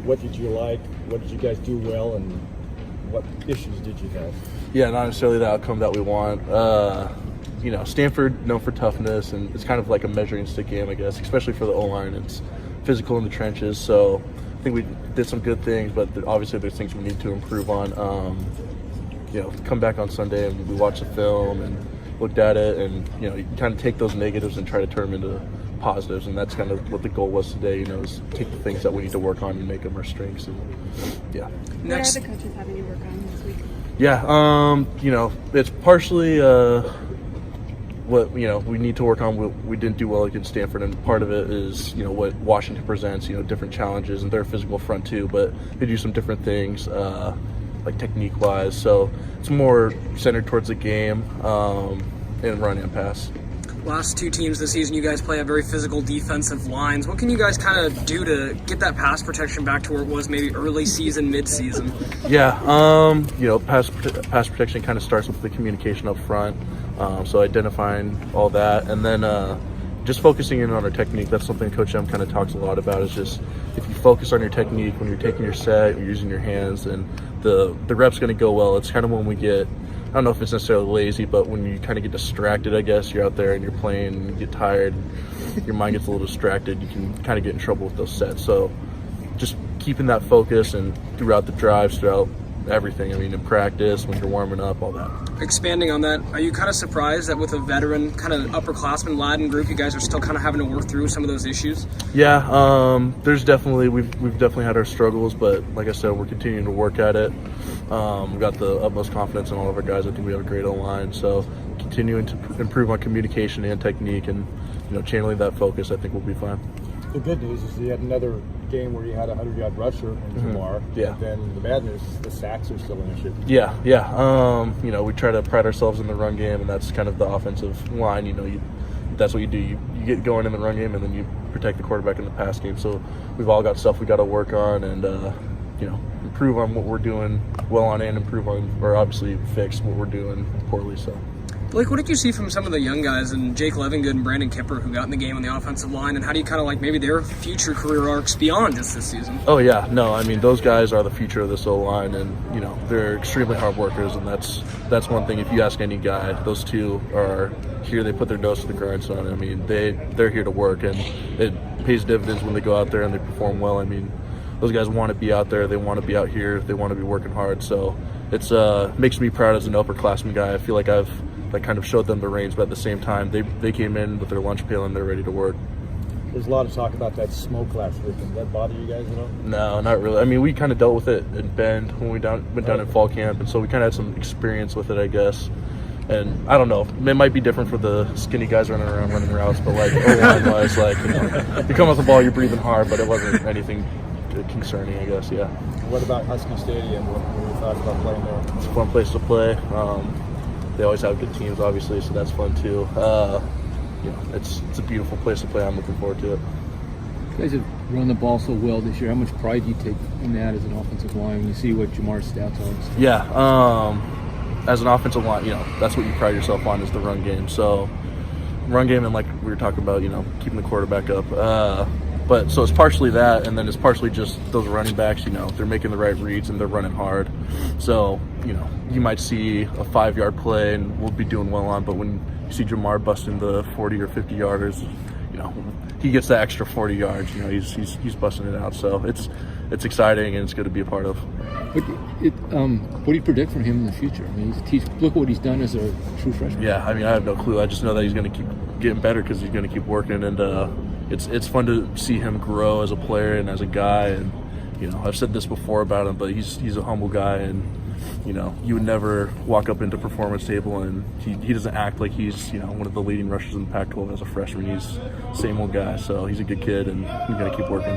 What did you like? What did you guys do well? And what issues did you have? Yeah, not necessarily the outcome that we want. Stanford known for toughness, and it's kind of like a measuring stick game, I guess, especially for the O-line. It's physical in the trenches, so I think we did some good things, but obviously there's things we need to improve on. Come back on Sunday and we watched the film and looked at it, and you kind of take those negatives and try to turn them into positives, and that's kind of what the goal was today. Is take the things that we need to work on and make them our strengths. And yeah. What are the coaches having you work on this week? Yeah, it's partially what we need to work on. We didn't do well against Stanford, and part of it is what Washington presents. Different challenges, and they're a physical front too, but they do some different things. Like technique-wise, so it's more centered towards the game and run and pass. Last two teams this season, you guys play a very physical defensive lines. What can you guys kind of do to get that pass protection back to where it was maybe early season, mid-season? Yeah, pass protection kind of starts with the communication up front, so identifying all that, and then just focusing in on our technique. That's something Coach M kind of talks a lot about, is just if you focus on your technique when you're taking your set, you're using your hands, and the rep's going to go well. It's kind of when we get, I don't know if it's necessarily lazy, but when you kind of get distracted, I guess, you're out there and you're playing and you get tired, your mind gets a little distracted, you can kind of get in trouble with those sets. So just keeping that focus and throughout the drives, throughout everything. In practice, when you're warming up, all that. Expanding on that, are you kind of surprised that with a veteran kind of upperclassman Latin group, you guys are still kind of having to work through some of those issues? Yeah, we've definitely had our struggles, but like I said, we're continuing to work at it. We've got the utmost confidence in all of our guys. I think we have a great O-line, so continuing to improve on communication and technique, and channeling that focus, I think we'll be fine. The good news is you had another game where you had a 100-yard rusher in Jamar. Yeah. And then the bad news is the sacks are still an issue. Yeah. We try to pride ourselves in the run game, and that's kind of the offensive line. That's what you do. You get going in the run game, and then you protect the quarterback in the pass game. So we've all got stuff we got to work on, and improve on what we're doing well on, and improve on, or obviously fix what we're doing poorly. So. Blake, what did you see from some of the young guys, and Jake Levingood and Brandon Kipper, who got in the game on the offensive line, and how do you kind of like maybe their future career arcs beyond just this season? Oh, yeah. No, those guys are the future of this O-line, and, they're extremely hard workers, and that's one thing. If you ask any guy, those two are here. They put their nose to the grindstone. They're here to work, and it pays dividends when they go out there and they perform well. Those guys want to be out there. They want to be out here. They want to be working hard. So it's makes me proud as an upperclassman guy. I feel like I've kind of showed them the reins, but at the same time, they came in with their lunch pail and they're ready to work. There's a lot of talk about that smoke last week. Did that bother you guys at all? No, not really. We kind of dealt with it in Bend when we went down in fall camp, and so we kind of had some experience with it, I guess. And I don't know, it might be different for the skinny guys running around running routes, but O-line-wise, you come off the ball, you're breathing hard, but it wasn't anything concerning, I guess. Yeah. What about Husky Stadium? What were your thoughts about playing there? It's a fun place to play. They always have good teams, obviously, so that's fun too. It's a beautiful place to play. I'm looking forward to it. You guys have run the ball so well this year. How much pride do you take in that as an offensive line when you see what Jamar's stats are? Yeah, as an offensive line, that's what you pride yourself on, is the run game. So, run game, and like we were talking about, keeping the quarterback up. But so it's partially that, and then it's partially just those running backs, they're making the right reads and they're running hard. So, you might see a 5-yard play and we'll be doing well on, but when you see Jamar busting the 40 or 50 yarders, he gets that extra 40 yards. He's busting it out. So it's exciting, and it's good to be a part of. What do you predict from him in the future? Look what he's done as a true freshman. Yeah, I have no clue. I just know that he's going to keep getting better because he's going to keep working, and it's fun to see him grow as a player and as a guy. And I've said this before about him, but he's a humble guy, and you would never walk up into performance table and he doesn't act like he's one of the leading rushers in the Pac-12 as a freshman. He's the same old guy, so he's a good kid, and he's going to keep working.